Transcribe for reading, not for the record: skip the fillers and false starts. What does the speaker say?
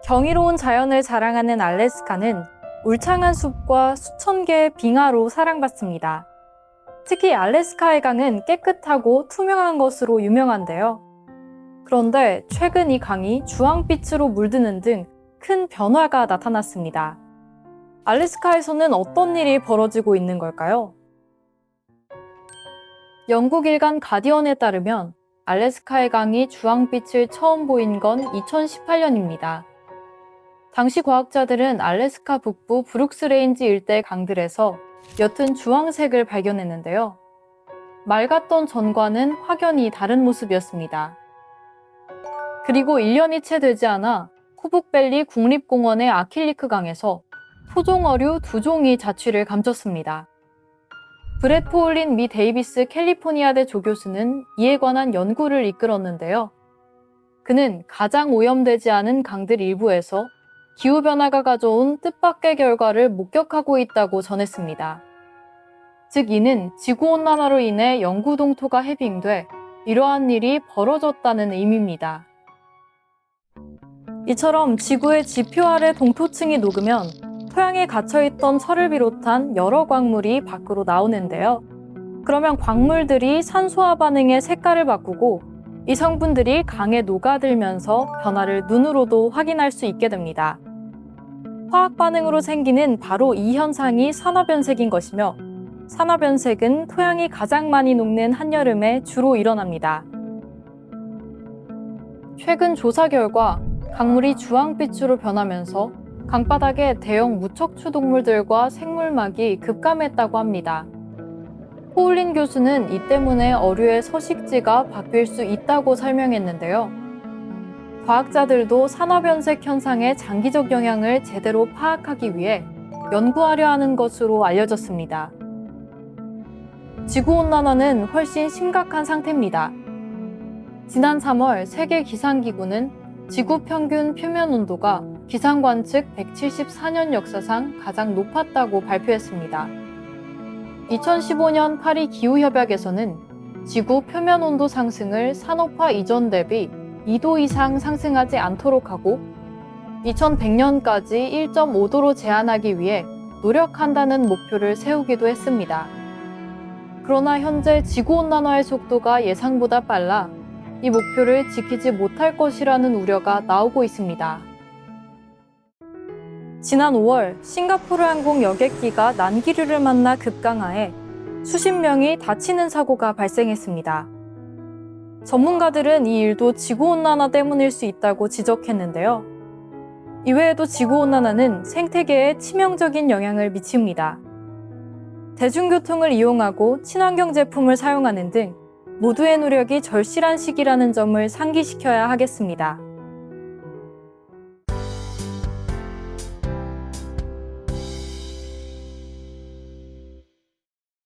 경이로운 자연을 자랑하는 알래스카는 울창한 숲과 수천 개의 빙하로 사랑받습니다. 특히 알래스카 해강은 깨끗하고 투명한 것으로 유명한데요. 그런데 최근 이 강이 주황빛으로 물드는 등 큰 변화가 나타났습니다. 알래스카에서는 어떤 일이 벌어지고 있는 걸까요? 영국 일간 가디언에 따르면 알래스카 해강이 주황빛을 처음 보인 건 2018년입니다. 당시 과학자들은 알래스카 북부 브룩스 레인지 일대 강들에서 옅은 주황색을 발견했는데요. 맑았던 전과는 확연히 다른 모습이었습니다. 그리고 1년이 채 되지 않아 코북밸리 국립공원의 아킬리크 강에서 토종어류 2종이 자취를 감췄습니다. 브렛 포울린 미 데이비스 캘리포니아대 조교수는 이에 관한 연구를 이끌었는데요. 그는 가장 오염되지 않은 강들 일부에서 기후변화가 가져온 뜻밖의 결과를 목격하고 있다고 전했습니다. 즉 이는 지구온난화로 인해 영구 동토가 해빙돼 이러한 일이 벌어졌다는 의미입니다. 이처럼 지구의 지표 아래 동토층이 녹으면 토양에 갇혀있던 철을 비롯한 여러 광물이 밖으로 나오는데요. 그러면 광물들이 산소화 반응의 색깔을 바꾸고 이 성분들이 강에 녹아들면서 변화를 눈으로도 확인할 수 있게 됩니다. 화학 반응으로 생기는 바로 이 현상이 산화변색인 것이며 산화변색은 토양이 가장 많이 녹는 한여름에 주로 일어납니다. 최근 조사 결과 강물이 주황빛으로 변하면서 강바닥에 대형 무척추 동물들과 생물막이 급감했다고 합니다. 포울린 교수는 이 때문에 어류의 서식지가 바뀔 수 있다고 설명했는데요. 과학자들도 산화변색 현상의 장기적 영향을 제대로 파악하기 위해 연구하려 하는 것으로 알려졌습니다. 지구온난화는 훨씬 심각한 상태입니다. 지난 3월 세계기상기구는 지구 평균 표면 온도가 기상관측 174년 역사상 가장 높았다고 발표했습니다. 2015년 파리 기후협약에서는 지구 표면 온도 상승을 산업화 이전 대비 2도 이상 상승하지 않도록 하고 2100년까지 1.5도로 제한하기 위해 노력한다는 목표를 세우기도 했습니다. 그러나 현재 지구온난화의 속도가 예상보다 빨라 이 목표를 지키지 못할 것이라는 우려가 나오고 있습니다. 지난 5월 싱가포르 항공 여객기가 난기류를 만나 급강하에 수십 명이 다치는 사고가 발생했습니다. 전문가들은 이 일도 지구온난화 때문일 수 있다고 지적했는데요. 이외에도 지구온난화는 생태계에 치명적인 영향을 미칩니다. 대중교통을 이용하고 친환경 제품을 사용하는 등 모두의 노력이 절실한 시기라는 점을 상기시켜야 하겠습니다.